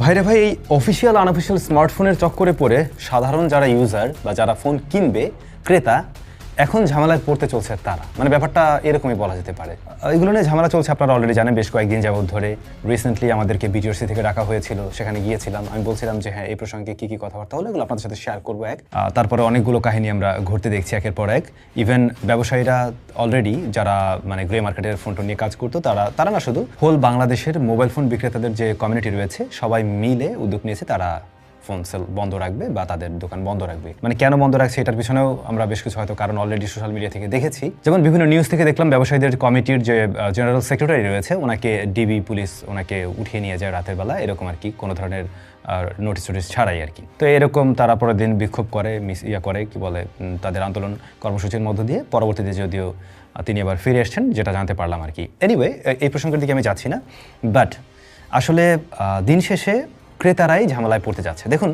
ভাইরে ভাই, এই অফিসিয়াল আনঅফিসিয়াল স্মার্টফোনের চক্করে পড়ে সাধারণ যারা ইউজার বা যারা ফোন কিনবে ক্রেতা এখন ঝামেলায় পড়তে চলছে তারা, মানে ব্যাপারটা এরকমই বলা যেতে পারে। এগুলো নিয়ে ঝামেলা চলছে আপনারা অলরেডি জানেন। বেশ কয়েকদিন যাবত ধরে রিসেন্টলি আমাদেরকে বিটিআরসি থেকে ডাকা হয়েছিল, সেখানে গিয়েছিলাম। আমি বলছিলাম যে হ্যাঁ, এই প্রসঙ্গে কী কী কথাবার্তা হলো এগুলো আপনাদের সাথে শেয়ার করবো। তারপরে অনেকগুলো কাহিনী আমরা ঘুরতে দেখছি একের পর এক। ইভেন ব্যবসায়ীরা অলরেডি যারা মানে গ্রে মার্কেটের ফোন নিয়ে কাজ করতো তারা না শুধু, হোল বাংলাদেশের মোবাইল ফোন বিক্রেতাদের যে কমিউনিটি রয়েছে সবাই মিলে উদ্যোগ নিয়েছে তারা ফোন সেল বন্ধ রাখবে বা তাদের দোকান বন্ধ রাখবে। মানে কেন বন্ধ রাখছে এটার পিছনেও আমরা বেশ কিছু হয়তো কারণ অলরেডি সোশ্যাল মিডিয়া থেকে দেখেছি। যেমন বিভিন্ন নিউজ থেকে দেখলাম ব্যবসায়ীদের কমিটির যে জেনারেল সেক্রেটারি রয়েছে ওনাকে ডিবি পুলিশ ওনাকে উঠিয়ে নিয়ে যায় রাতের বেলা, এরকম আর কি, কোনো ধরনের নোটিস টোটিস ছাড়াই আর কি। তো এরকম তারা পরের দিন বিক্ষোভ করে, করে কি বলে তাদের আন্দোলন কর্মসূচির মধ্য দিয়ে। পরবর্তীতে যদিও তিনি আবার ফিরে আসছেন, যেটা জানতে পারলাম আর কি। এনিওয়ে, এই প্রসঙ্গের দিকে আমি যাচ্ছি না, বাট আসলে দিন শেষে ক্রেতারাই ঝামেলায় পড়তে যাচ্ছে। দেখুন,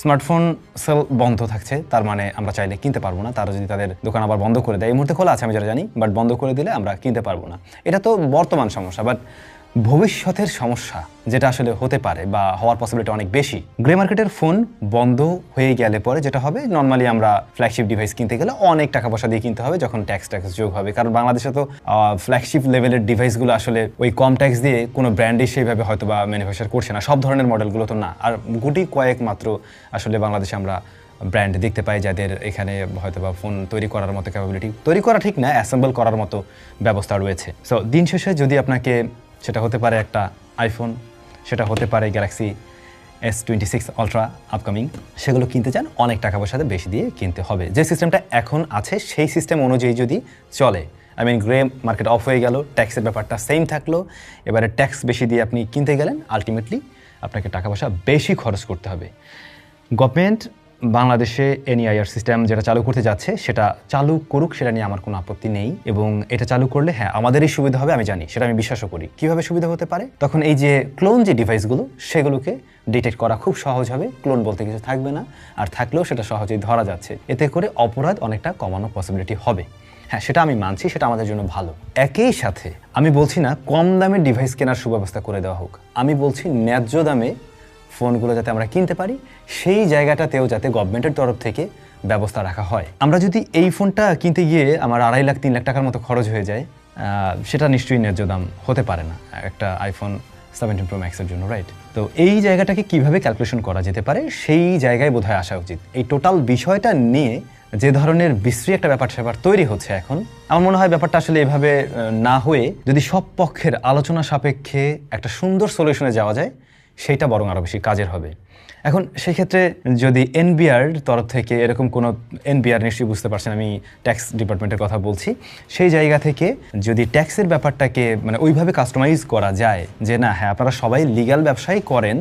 স্মার্টফোন সেল বন্ধ থাকছে, তার মানে আমরা চাইলে কিনতে পারবো না। তারা যদি তাদের দোকান আবার বন্ধ করে দেয়, এই মুহূর্তে খোলা আছে আমি যেটা জানি, বাট বন্ধ করে দিলে আমরা কিনতে পারবো না। এটা তো বর্তমান সমস্যা, বাট ভবিষ্যতের সমস্যা যেটা আসলে হতে পারে বা হওয়ার পসিবিলিটি অনেক বেশি। গ্রে মার্কেটের ফোন বন্ধ হয়ে গেলে পরে যেটা হবে, নর্মালি আমরা ফ্ল্যাগশিপ ডিভাইস কিনতে গেলে অনেক টাকা পয়সা দিয়ে কিনতে হবে যখন ট্যাক্স যোগ হবে। কারণ বাংলাদেশে তো ফ্ল্যাগশিপ লেভেলের ডিভাইসগুলো আসলে ওই কম ট্যাক্স দিয়ে কোনো ব্র্যান্ডই সেইভাবে হয়তো বা ম্যানুফ্যাকচার করছে না, সব ধরনের মডেলগুলো তো না। আর গুটি কয়েক মাত্র আসলে বাংলাদেশে আমরা ব্র্যান্ড দেখতে পাই যাদের এখানে হয়তো বা ফোন তৈরি করার মতো ক্যাপাবিলিটি, তৈরি করা ঠিক না, অ্যাসেম্বল করার মতো ব্যবস্থা রয়েছে। সো দিন শেষে যদি আপনাকে, সেটা হতে পারে একটা আইফোন, সেটা হতে পারে গ্যালাক্সি S26 আলট্রা আপকামিং, সেগুলো কিনতে চান অনেক টাকা পয়সাতে বেশি দিয়ে কিনতে হবে। যে সিস্টেমটা এখন আছে সেই সিস্টেম অনুযায়ী যদি চলে, I mean grey market off হয়ে গেল, ট্যাক্সের ব্যাপারটা সেম থাকলো, এবারে ট্যাক্স বেশি দিয়ে আপনি কিনতে গেলেন, আলটিমেটলি আপনাকে টাকা পয়সা বেশি খরচ করতে হবে। গভর্নমেন্ট বাংলাদেশে এনইআইআর সিস্টেম যেটা চালু করতে যাচ্ছে সেটা চালু করুক, সেটা নিয়ে আমার কোনো আপত্তি নেই। এবং এটা চালু করলে হ্যাঁ আমাদেরই সুবিধা হবে, আমি জানি, সেটা আমি বিশ্বাসও করি। কীভাবে সুবিধা হতে পারে? তখন এই যে ক্লোন যে ডিভাইসগুলো সেগুলোকে ডিটেক্ট করা খুব সহজ হবে, ক্লোন বলতে কিছু থাকবে না, আর থাকলেও সেটা সহজেই ধরা যাচ্ছে। এতে করে অপরাধ অনেকটা কমানোর পসিবিলিটি হবে। হ্যাঁ, সেটা আমি মানছি, সেটা আমাদের জন্য ভালো। একই সাথে আমি বলছি না কম দামে ডিভাইস কেনার সুব্যবস্থা করে দেওয়া হোক, আমি বলছি ন্যায্য দামে ফোনগুলো যাতে আমরা কিনতে পারি সেই জায়গাটাতেও যাতে গভর্নমেন্টের তরফ থেকে ব্যবস্থা রাখা হয়। আমরা যদি এই ফোনটা কিনতে গিয়ে আমার 2.5 লাখ 3 লাখ টাকার মতো খরচ হয়ে যায়, সেটা নিশ্চয়ই ন্যায্য দাম হতে পারে না একটা আইফোন 17 Pro Max এর জন্য, রাইট? তো এই জায়গাটাকে কিভাবে ক্যালকুলেশন করা যেতে পারে সেই জায়গায় বোধহয় আসা উচিত। এই টোটাল বিষয়টা নিয়ে যে ধরনের বিশ্রী একটা ব্যাপার তৈরি হচ্ছে এখন, আমার মনে হয় ব্যাপারটা আসলে এভাবে না হয়ে যদি সব পক্ষের আলোচনা সাপেক্ষে একটা সুন্দর সলিউশনে যাওয়া যায়, সেইটা বরং আরও বেশি কাজের হবে। এখন সেই ক্ষেত্রে যদি এনবিআর তরফ থেকে এরকম কোনো, এনবিআর নিশ্চয়ই বুঝতে পারছেন আমি ট্যাক্স ডিপার্টমেন্টের কথা বলছি, সেই জায়গা থেকে যদি ট্যাক্সের ব্যাপারটাকে মানে ওইভাবে কাস্টমাইজ করা যায় যে না হ্যাঁ আপনারা সবাই লিগ্যাল ব্যবসাই করেন,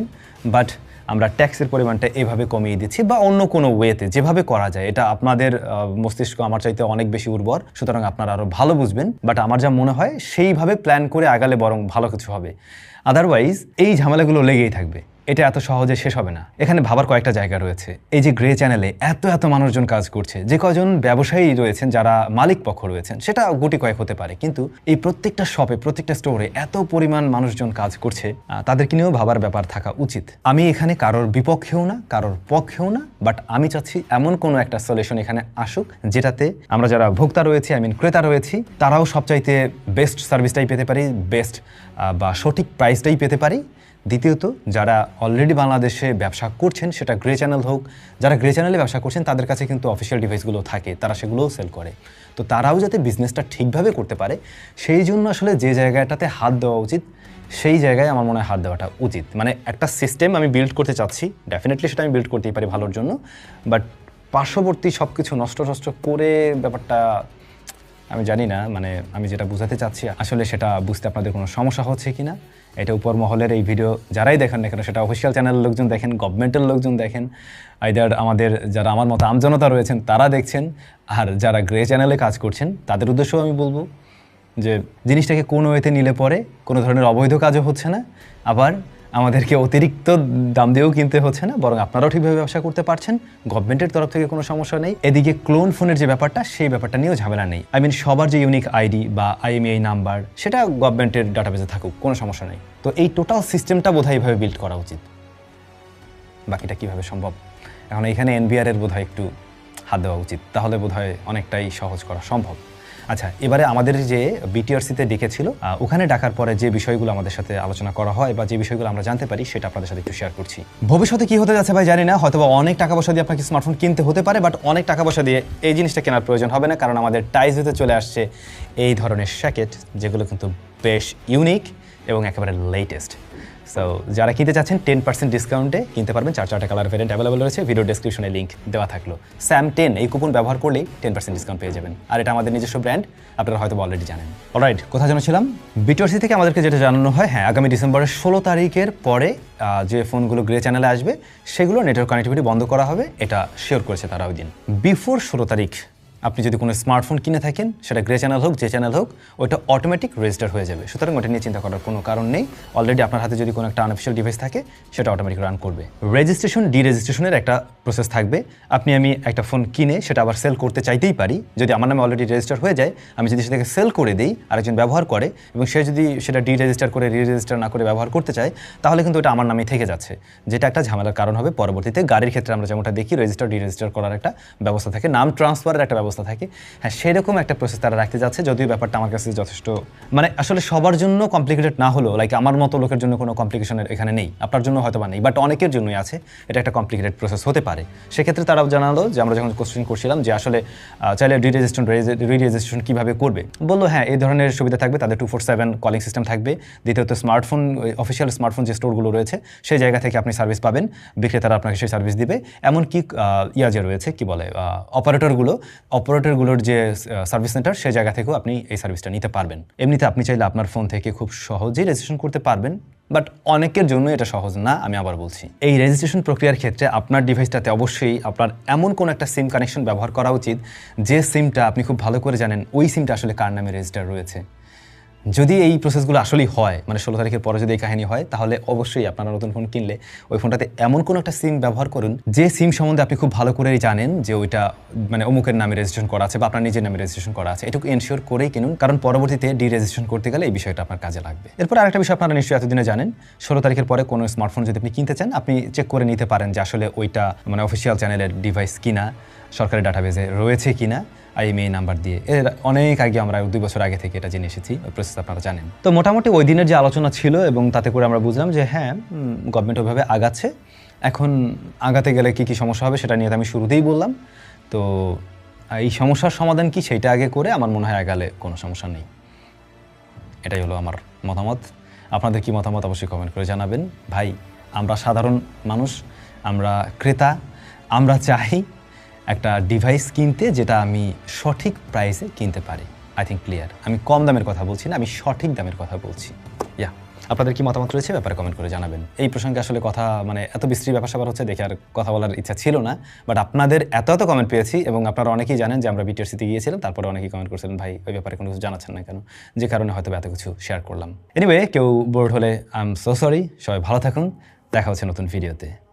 বাট আমরা ট্যাক্সের পরিমাণটা এভাবে কমিয়ে দিচ্ছি বা অন্য কোনো ওয়েতে যেভাবে করা যায়, এটা আপনাদের মস্তিষ্ক আমার চাইতে অনেক বেশি উর্বর, সুতরাং আপনারা আরও ভালো বুঝবেন। বাট আমার যা মনে হয় সেইভাবে প্ল্যান করে আগালে বরং ভালো কিছু হবে। আদারওয়াইজ এই ঝামেলাগুলো লেগেই থাকবে, এটা এত সহজে শেষ হবে না। এখানে ভাবার কয়েকটা জায়গা রয়েছে। এই যে গ্রে চ্যানেলে এত মানুষজন কাজ করছে, যে কজন ব্যবসায়ী রয়েছেন যারা মালিক পক্ষ রয়েছেন সেটা গুটি কয়েক হতে পারে, কিন্তু এই প্রত্যেকটা শপে প্রত্যেকটা স্টোরে এত পরিমাণ মানুষজন কাজ করছে, তাদেরকে নিয়েও ভাবার ব্যাপার থাকা উচিত। আমি এখানে কারোর বিপক্ষেও না কারোর পক্ষেও না, বাট আমি চাচ্ছি এমন কোনো একটা সলিউশন এখানে আসুক যেটাতে আমরা যারা ভোক্তা রয়েছি, আই মিন ক্রেতা রয়েছি, তারাও সবচাইতে বেস্ট সার্ভিসটাই পেতে পারি, বেস্ট বা সঠিক প্রাইসটাই পেতে পারি। দ্বিতীয়ত, যারা অলরেডি বাংলাদেশে ব্যবসা করছেন, সেটা গ্রে চ্যানেল হোক, যারা গ্রে চ্যানেলে ব্যবসা করছেন তাদের কাছে কিন্তু অফিসিয়াল ডিভাইসগুলো থাকে, তারা সেগুলোও সেল করে। তো তারাও যাতে বিজনেসটা ঠিকভাবে করতে পারে সেই জন্য আসলে যে জায়গাটাতে হাত দেওয়া উচিত সেই জায়গায় আমার মনে হয় হাত দেওয়াটা উচিত। মানে একটা সিস্টেম আমি বিল্ড করতে চাচ্ছি, ডেফিনেটলি সেটা আমি বিল্ড করতেই পারি ভালোর জন্য, বাট পার্শ্ববর্তী সব কিছু নষ্ট করে ব্যাপারটা আমি জানি না, মানে আমি যেটা বোঝাতে চাচ্ছি আসলে সেটা বুঝতে আপনাদের কোনো সমস্যা হচ্ছে কিনা। এটা উপর মহলের এই ভিডিও যারাই দেখেন না কেন, সেটা অফিসিয়াল চ্যানেলের লোকজন দেখেন, গভর্নমেন্টের লোকজন দেখেন, আইদার আমাদের যারা আমার মতো আমজনতা রয়েছেন তারা দেখছেন, আর যারা গ্রে চ্যানেলে কাজ করছেন তাদের উদ্দেশ্যেও আমি বলবো যে জিনিসটাকে কোনো ওয়েতে নিলে পরে কোনো ধরনের অবৈধ কাজও হচ্ছে না, আবার আমাদেরকে অতিরিক্ত দাম দিয়েও কিনতে হচ্ছে না, বরং আপনারাও ঠিকভাবে ব্যবসা করতে পারছেন, গভর্নমেন্টের তরফ থেকে কোনো সমস্যা নেই। এদিকে ক্লোন ফোনের যে ব্যাপারটা, সেই ব্যাপারটা নিয়েও ঝামেলা নেই। আই মিন সবার যে ইউনিক আইডি বা IMEI নাম্বার সেটা গভর্নমেন্টের ডাটাবেসে থাকুক, কোনো সমস্যা নেই। তো এই টোটাল সিস্টেমটা বোধহয় এইভাবে বিল্ড করা উচিত। বাকিটা কিভাবে সম্ভব? এখন এইখানে এনবিআর এর বোধহয় একটু হাত দেওয়া উচিত, তাহলে বোধহয় অনেকটাই সহজ করা সম্ভব। আচ্ছা, এবারে আমাদের যে বিটিআরসিতে ডেকেছিল, ওখানে ডাকার পরে যে বিষয়গুলো আমাদের সাথে আলোচনা করা হয় বা যে বিষয়গুলো আমরা জানতে পারি সেটা আপনাদের সাথে একটু শেয়ার করছি। ভবিষ্যতে কি হতে যাচ্ছে ভাই জানি না, হয়তো অনেক টাকা পয়সা দিয়ে আপনাকে স্মার্টফোন কিনতে হতে পারে, বাট অনেক টাকা পয়সা দিয়ে এই জিনিসটা কেনার প্রয়োজন হবে না, কারণ আমাদের টাইজ হতে চলে আসছে এই ধরনের শ্যাকেট, যেগুলো কিন্তু বেশ ইউনিক এবং একেবারে লেটেস্ট। সো যারা কিনতে চাচ্ছেন 10% ডিসকাউন্টে কিনতে পারবেন। 4টা কালার ভেরিয়েন্ট অ্যাভেলেবল রয়েছে, ভিডিও ডেসক্রিপশনে লিঙ্ক দেওয়া থাকলো। SAM10 এই কুপন ব্যবহার করলেই 10% ডিসকাউন্ট পেয়ে যাবেন, আর এটা আমাদের নিজস্ব ব্র্যান্ড, আপনারা হয়তো অলরেডি জানেন। অলরাইট, কোথায় জানাচ্ছিলাম? বিটিআরসি থেকে আমাদেরকে যেটা জানানো হয়, হ্যাঁ, আগামী ডিসেম্বরের 16 তারিখের পরে যে ফোনগুলো গ্রে চ্যানেলে আসবে সেগুলো নেটওয়ার্ক কানেক্টিভিটি বন্ধ করা হবে, এটা শিওর করেছে তারা ওই দিন। বিফোর 16 তারিখ আপনি যদি কোনো স্মার্টফোন কিনে থাকেন, সেটা গ্রে চ্যানেল হোক, যে চ্যানেল হোক, ওটা অটোমেটিক রেজিস্টার হয়ে যাবে। সুতরাং ওটা নিয়ে চিন্তা করার কোনো কারণ নেই। অলরেডি আপনার হাতে যদি কোনো একটা আনঅফিশিয়াল ডিভাইস থাকে, সেটা অটোমেটিক রান করবে। রেজিস্ট্রেশন ডিরেজিস্ট্রেশনের একটা প্রসেস থাকবে। আমি একটা ফোন কিনে সেটা আবার সেল করতে চাইতেই পারি, যদি আমার নামে অলরেডি রেজিস্টার হয়ে যায়। আমি যদি সেটাকে সেল করে দিই, আরেকজন ব্যবহার করে, এবং সে যদি সেটা ডিরেজিস্টার করে রেজিস্টার না করে ব্যবহার করতে চায়, তাহলে কিন্তু এটা আমার নামেই থেকে যাচ্ছে, যেটা একটা ঝামেলার কারণ হবে পরবর্তীতে। গাড়ির ক্ষেত্রে আমরা যেমনটা দেখি, রেজিস্টার ডিরেজিস্টার করার একটা ব্যবস্থা থাকে, নাম ট্রান্সফারের একটা ব্যবস্থা থাকে। হ্যাঁ, সেরকম একটা প্রসেস তারা রাখতে যাচ্ছে, যদিও ব্যাপারটা আমার কাছে যথেষ্ট, মানে আসলে সবার জন্য কমপ্লিকেটেড না হলেও, লাইক আমার মতো লোকের জন্য কোনো কমপ্লিকেশনের এখানে নেই, আপনার জন্য হয়তো বা নেই, বাট অনেকের জন্যই আছে। এটা একটা কমপ্লিকেটেড প্রসেস হতে পারে। সেক্ষেত্রে তারাও জানালো যে আমরা যখন কোশ্চেন করছিলাম যে আসলে চাইলে রিরেজিস্ট্রেশন কীভাবে করবে, বললো হ্যাঁ, এই ধরনের সুবিধা থাকবে। তাদের 24/7 কলিং সিস্টেম থাকবে। দ্বিতীয়ত স্মার্টফোন, অফিসিয়াল স্মার্টফোন যে স্টোরগুলো রয়েছে, সেই জায়গা থেকে আপনি সার্ভিস পাবেন, বিক্রেতারা আপনাকে সেই সার্ভিস দিবে। এমনকি যে রয়েছে, কি বলে, অপারেটরগুলোর যে সার্ভিস সেন্টার, সেই জায়গা থেকেও আপনি এই সার্ভিসটা নিতে পারবেন। এমনিতে আপনি চাইলে আপনার ফোন থেকে খুব সহজেই রেজিস্ট্রেশন করতে পারবেন, বাট অনেকের জন্য এটা সহজ না। আমি আবার বলছি, এই রেজিস্ট্রেশন প্রক্রিয়ার ক্ষেত্রে আপনার ডিভাইসটাতে অবশ্যই আপনার এমন কোনো একটা সিম কানেকশন ব্যবহার করা উচিত, যে সিমটা আপনি খুব ভালো করে জানেন ওই সিমটা আসলে কার নামে রেজিস্টার রয়েছে। যদি এই প্রসেসগুলো আসলেই হয়, মানে 16 তারিখের পরে যদি এই কাহিনী হয়, তাহলে অবশ্যই আপনারা নতুন ফোন কিনলে ওই ফোনটাতে এমন কোনো একটা সিম ব্যবহার করুন, যে সিম সম্বন্ধে আপনি খুব ভালো করেই জানেন যে ওইটা মানে অমুকের নামে রেজিস্ট্রেশন করা আছে বা আপনার নিজের নামে রেজিস্ট্রেশন করা আছে। এটুকু এনশিওর করেই কিনুন, কারণ পরবর্তীতে ডিরেজিস্ট্রেশন করতে গেলে এই বিষয়টা আপনার কাজে লাগবে। এরপর আরেকটা বিষয় আপনারা নিশ্চয়ই এতদিনে জানেন, 16 তারিখের পরে কোনো স্মার্টফোন যদি আপনি কিনতে চান, আপনি চেক করে নিতে পারেন যে আসলে ওইটা মানে অফিসিয়াল চ্যানেলের ডিভাইস কিনা, সরকারি ডাটাবেজে রয়েছে কিনা, IMEI নাম্বার দিয়ে। এর অনেক আগে, আমরা 2 বছর আগে থেকে এটা জেনে এসেছি, ওই প্রসেস আপনারা জানেন। তো মোটামুটি ওই দিনের যে আলোচনা ছিল, এবং তাতে করে আমরা বুঝলাম যে হ্যাঁ, গভর্নমেন্ট ওইভাবে আগাচ্ছে। এখন আগাতে গেলে কী কী সমস্যা হবে সেটা নিয়ে তো আমি শুরুতেই বললাম। তো এই সমস্যার সমাধান কি, সেইটা আগে করে আমার মনে হয় আগালে কোনো সমস্যা নেই। এটাই হলো আমার মতামত। আপনাদের কি মতামত অবশ্যই কমেন্ট করে জানাবেন। ভাই, আমরা সাধারণ মানুষ, আমরা ক্রেতা, আমরা চাই একটা ডিভাইস কিনতে যেটা আমি সঠিক প্রাইসে কিনতে পারি। I think clear. আমি কম দামের কথা বলছি না, আমি সঠিক দামের কথা বলছি। আপনাদের কি মতামত রয়েছে ব্যাপারে কমেন্ট করে জানাবেন। এই প্রসঙ্গে আসলে কথা, মানে এত বিশ্রী ব্যাপার স্যাপার হচ্ছে দেখে আর কথা বলার ইচ্ছা ছিল না, বাট আপনাদের এত কমেন্ট পেয়েছি, এবং আপনারা অনেকেই জানেন যে আমরা বিটিআরসিতে গিয়েছিলাম, তারপরে অনেকেই কমেন্ট করছিলেন ভাই ওই ব্যাপারে কোনো কিছু জানাচ্ছেন না কেন, যে কারণে হয়তো এত কিছু শেয়ার করলাম। এনিওয়ে, কেউ বোর্ড হলে আই এম সো সরি। সবাই ভালো থাকুন, দেখা হচ্ছে নতুন ভিডিওতে।